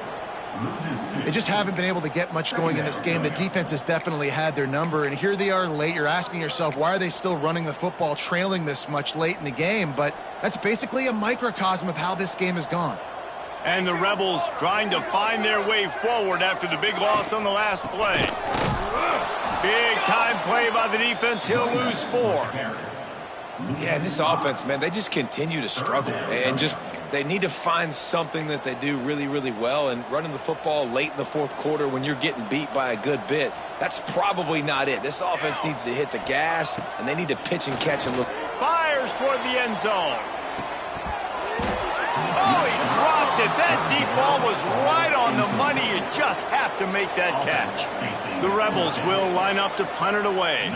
They just haven't been able to get much going in this game. The defense has definitely had their number, and here they are late. You're asking yourself, why are they still running the football, trailing this much late in the game? But that's basically a microcosm of how this game has gone. And the Rebels trying to find their way forward after the big loss on the last play. Big time play by the defense. He'll lose 4. Yeah, and this offense, man, they just continue to struggle. And they need to find something that they do really, really well. And running the football late in the fourth quarter when you're getting beat by a good bit, that's probably not it. This offense needs to hit the gas, and they need to pitch and catch and look. Fires toward the end zone. Oh, he dropped it. That deep ball was right on the money. You just have to make that catch. The Rebels will line up to punt it away.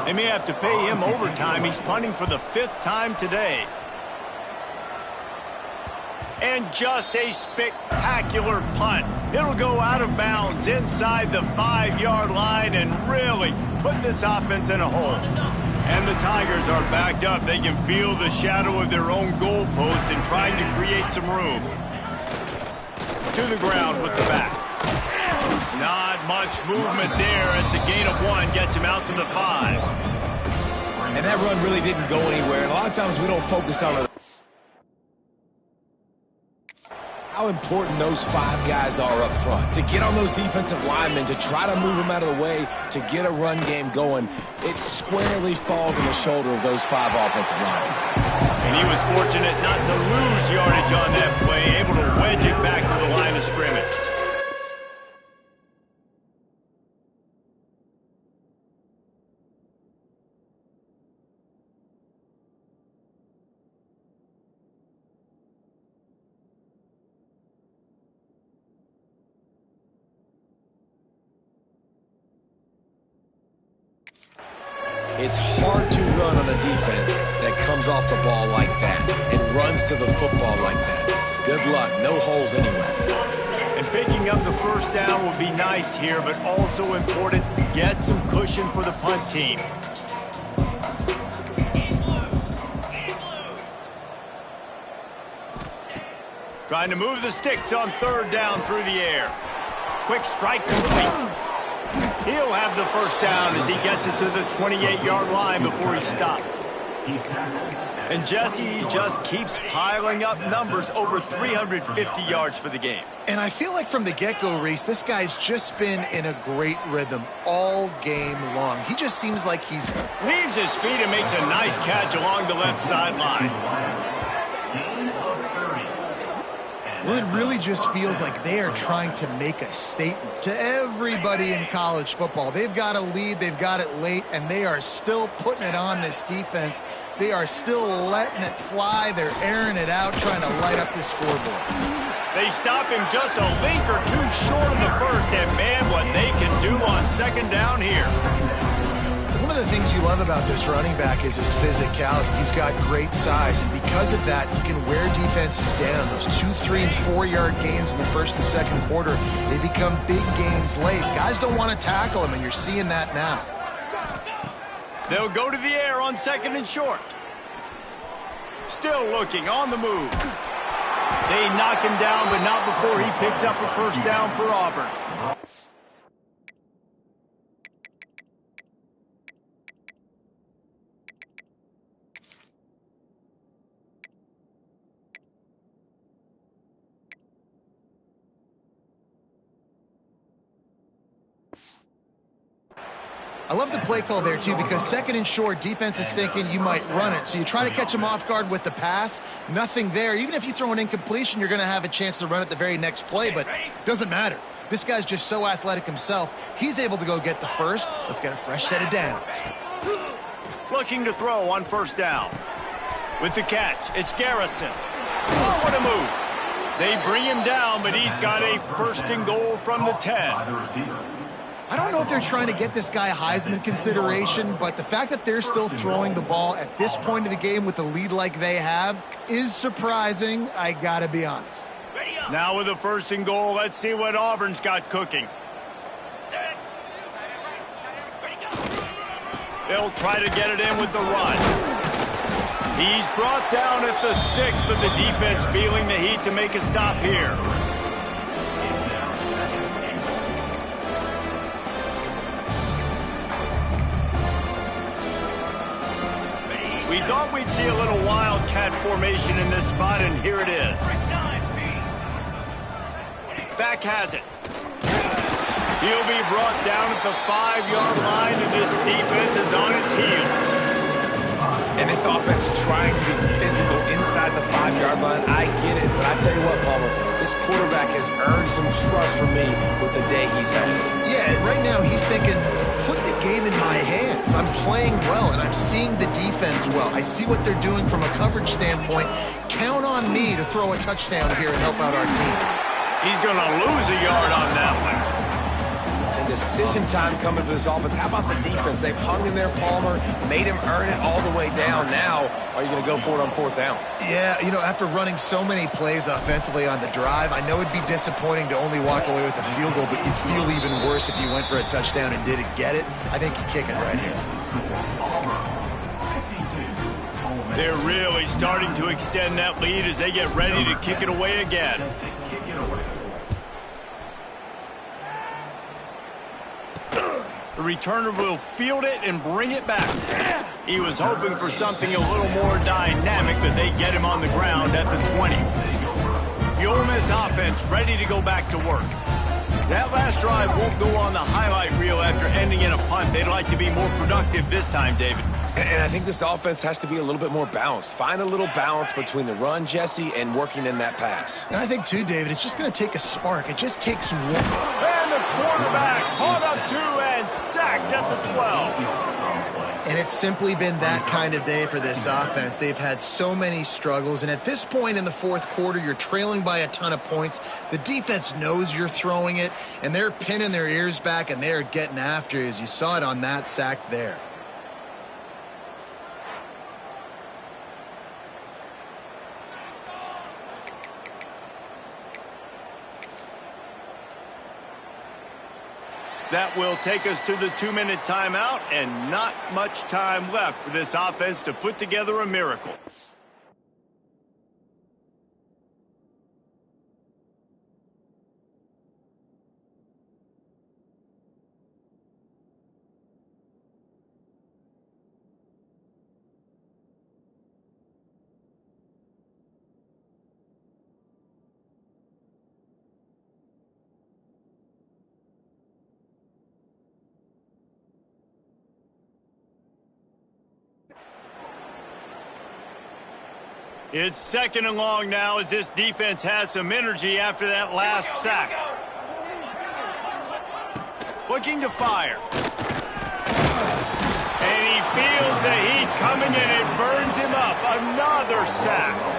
They may have to pay him overtime. He's punting for the 5th time today. And just a spectacular punt. It'll go out of bounds inside the 5-yard line and really put this offense in a hole. And the Tigers are backed up. They can feel the shadow of their own goalpost and trying to create some room. To the ground with the back. Not much movement there. It's a gain of 1. Gets him out to the 5. And that run really didn't go anywhere. And a lot of times we don't focus on it. How important those 5 guys are up front. To get on those defensive linemen, to try to move them out of the way, to get a run game going, it squarely falls on the shoulder of those 5 offensive linemen. And he was fortunate not to lose yardage on that play, able to wedge it back to the line of scrimmage. It's hard to run on a defense that comes off the ball like that and runs to the football like that. Good luck. No holes anywhere. And picking up the first down would be nice here, but also important, get some cushion for the punt team. Trying to move the sticks on third down through the air. Quick strike complete. He'll have the first down as he gets it to the 28-yard line before he stopped. And Jesse just keeps piling up numbers, over 350 yards for the game. And I feel like from the get-go, Reese, this guy's just been in a great rhythm all game long. He just seems like he's... Leaves his feet and makes a nice catch along the left sideline. Well, it really just feels like they are trying to make a statement to everybody in college football. They've got a lead, they've got it late, and they are still putting it on this defense. They are still letting it fly. They're airing it out, trying to light up the scoreboard. They stop him just a link or 2 short of the first, and man, what they can do on second down here. One of the things you love about this running back is his physicality. He's got great size, and because of that, he can wear defenses down. Those 2, 3, and 4-yard gains in the first and second quarter, they become big gains late. Guys don't want to tackle him, and you're seeing that now. They'll go to the air on second and short. Still looking on the move. They knock him down, but not before he picks up a first down for Auburn. I love the play call there, too, because second and short, defense is thinking you might run it. So you try to catch them off guard with the pass. Nothing there. Even if you throw an incompletion, you're going to have a chance to run it the very next play, but it doesn't matter. This guy's just so athletic himself. He's able to go get the first. Let's get a fresh set of downs. Looking to throw on first down. With the catch, it's Garrison. Oh, what a move. They bring him down, but he's got a first and goal from the 10. I don't know if they're trying to get this guy Heisman consideration, but the fact that they're still throwing the ball at this point of the game with a lead like they have is surprising, I gotta be honest. Now with a first and goal, let's see what Auburn's got cooking. They'll try to get it in with the run. He's brought down at the 6, but the defense feeling the heat to make a stop here. We thought we'd see a little wildcat formation in this spot, and here it is. Back has it. He'll be brought down at the 5-yard line, and this defense is on its heels. And this offense trying to be physical inside the 5-yard line. I get it, but I tell you what, Palmer, this quarterback has earned some trust from me with the day he's had. Yeah, right now he's thinking, put the game in my hands. I'm playing well, and I'm seeing the defense well. I see what they're doing from a coverage standpoint. Count on me to throw a touchdown here and help out our team. He's going to lose a yard on that one. And decision time coming for this offense. How about the defense? They've hung in there, Palmer, made him earn it all the way down. Now, are you going to go for it on 4th down? Yeah, you know, after running so many plays offensively on the drive, I know it'd be disappointing to only walk away with a field goal, but you'd feel even worse if you went for a touchdown and didn't get it. I think you kick it right here. They're really starting to extend that lead as they get ready to kick it away again. The returner will field it and bring it back. He was hoping for something a little more dynamic, but they get him on the ground at the 20. The Ole Miss offense ready to go back to work. That last drive won't go on the highlight reel after ending in a punt. They'd like to be more productive this time, David. And I think this offense has to be a little bit more balanced. Find a little balance between the run, Jesse, and working in that pass. And I think, too, David, it's just going to take a spark. It just takes one. And the quarterback caught up to and sacked at the 12. And it's simply been that kind of day for this offense. They've had so many struggles, and at this point in the 4th quarter, you're trailing by a ton of points. The defense knows you're throwing it, and they're pinning their ears back, and they're getting after you, as you saw it on that sack there. That will take us to the 2-minute timeout, and not much time left for this offense to put together a miracle. It's 2nd and long now as this defense has some energy after that last sack. Looking to fire. And he feels the heat coming and it burns him up. Another sack.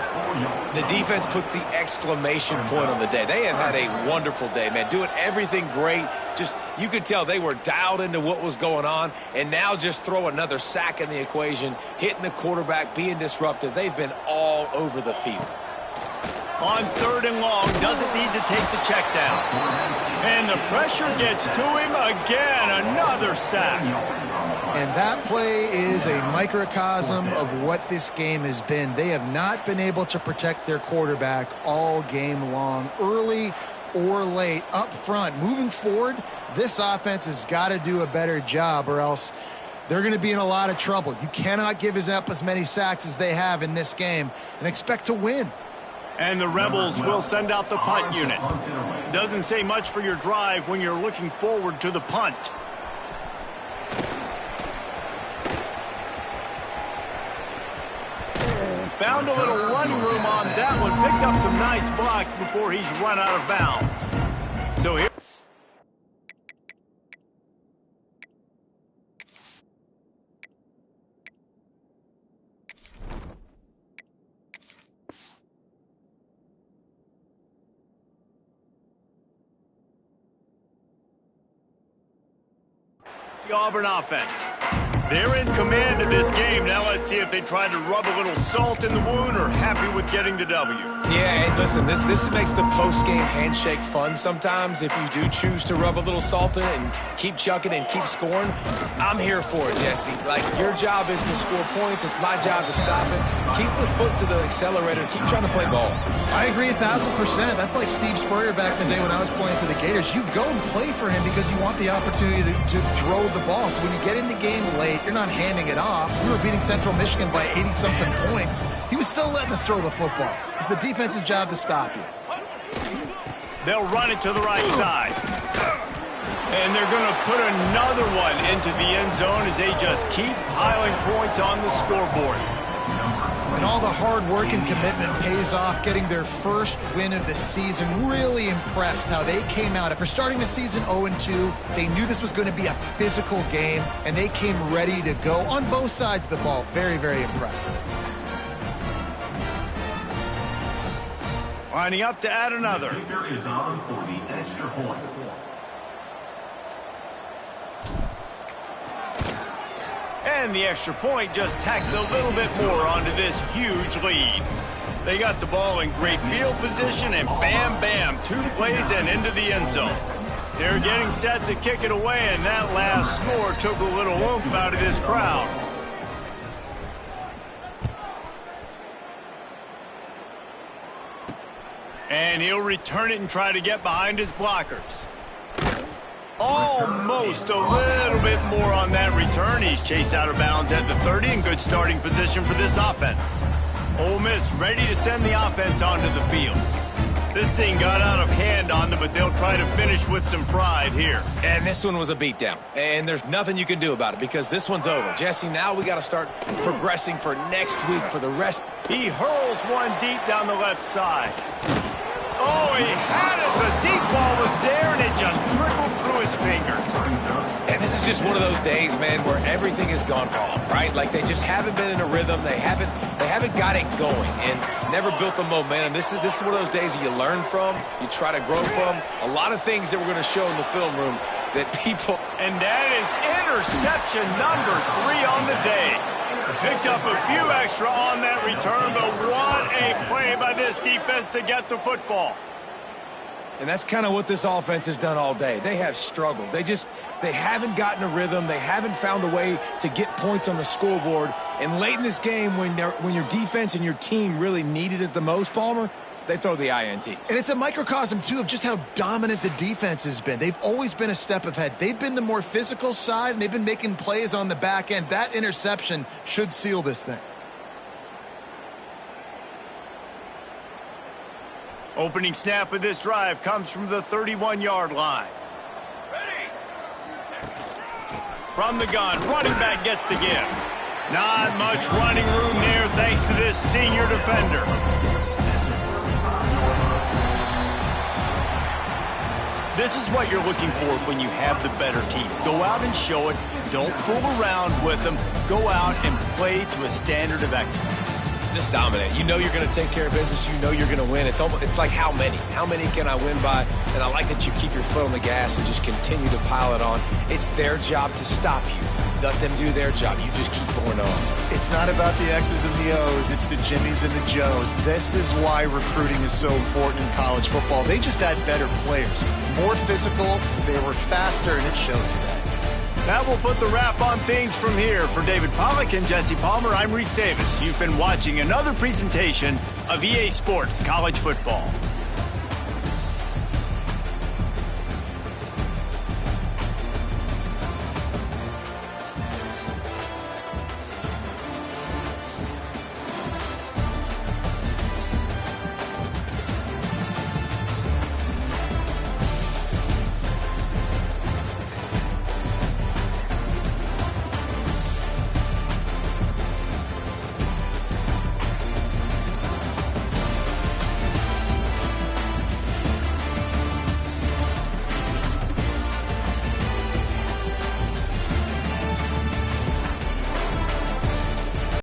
The defense puts the exclamation point on the day. They have had a wonderful day, man. Doing everything great. Just, you could tell they were dialed into what was going on, and now just throw another sack in the equation, hitting the quarterback, being disruptive. They've been all over the field. On 3rd and long, doesn't need to take the check down. And the pressure gets to him again. Another sack. And that play is a microcosm of what this game has been. They have not been able to protect their quarterback all game long, early or late, up front. Moving forward, this offense has got to do a better job, or else they're going to be in a lot of trouble. You cannot give up as many sacks as they have in this game and expect to win. And the Rebels will send out the punt unit. Doesn't say much for your drive when you're looking forward to the punt. Found a little running room on that one. Picked up some nice blocks before he's run out of bounds. So here. The Auburn offense. They're in command of this game. Now let's see if they try to rub a little salt in the wound or happy with getting the W. Yeah, and listen, this makes the post-game handshake fun sometimes. If you do choose to rub a little salt in it and keep chucking and keep scoring, I'm here for it, Jesse. Like, your job is to score points. It's my job to stop it. Keep the foot to the accelerator. Keep trying to play ball. I agree 1,000%. That's like Steve Spurrier back in the day when I was playing for the Gators. You go and play for him because you want the opportunity to throw the ball. So when you get in the game late, you're not handing it off. We were beating Central Michigan by 80-something points. He was still letting us throw the football. It's the defense's job to stop you. They'll run it to the right side. And they're going to put another one into the end zone as they just keep piling points on the scoreboard. And all the hard work and commitment pays off, getting their first win of the season. Really impressed how they came out. After starting the season 0-2, they knew this was going to be a physical game, and they came ready to go on both sides of the ball. Very, very impressive. Lining up to add another. Kicker is on for the extra point. And the extra point just tacks a little bit more onto this huge lead. They got the ball in great field position, and bam, bam, 2 plays and into the end zone. They're getting set to kick it away, and that last score took a little oomph out of this crowd. And he'll return it and try to get behind his blockers. Almost a little bit more on that return. He's chased out of bounds at the 30 in good starting position for this offense. Ole Miss ready to send the offense onto the field. This thing got out of hand on them, but they'll try to finish with some pride here. And this one was a beatdown. And there's nothing you can do about it because this one's over. Jesse, now we got to start progressing for next week for the rest. He hurls one deep down the left side. Oh, he had it. The deep ball was there, and it just trickled through his fingers. And this is just one of those days, man, where everything has gone wrong, right? Like they just haven't been in a rhythm. They haven't got it going and never built the momentum. This is one of those days that you learn from, you try to grow from. A lot of things that we're going to show in the film room that people... And that is interception number 3 on the day. Picked up a few extra on that return, but what a play by this defense to get the football. And that's kind of what this offense has done all day. They have struggled. They haven't gotten a rhythm. They haven't found a way to get points on the scoreboard. And late in this game, when your defense and your team really needed it the most, Palmer, they throw the INT. And it's a microcosm, too, of just how dominant the defense has been. They've always been a step ahead. They've been the more physical side, and they've been making plays on the back end. That interception should seal this thing. Opening snap of this drive comes from the 31-yard line. From the gun, running back gets the give. Not much running room there thanks to this senior defender. This is what you're looking for when you have the better team. Go out and show it. Don't fool around with them. Go out and play to a standard of excellence. Just dominate. You know you're going to take care of business. You know you're going to win. It's like how many? How many can I win by? And I like that you keep your foot on the gas and just continue to pile it on. It's their job to stop you. Let them do their job. You just keep going on. It's not about the X's and the O's. It's the Jimmies and the Joes. This is why recruiting is so important in college football. They just had better players. More physical. They were faster, and it showed today. That will put the wrap on things from here. For David Pollack and Jesse Palmer, I'm Reese Davis. You've been watching another presentation of EA Sports College Football.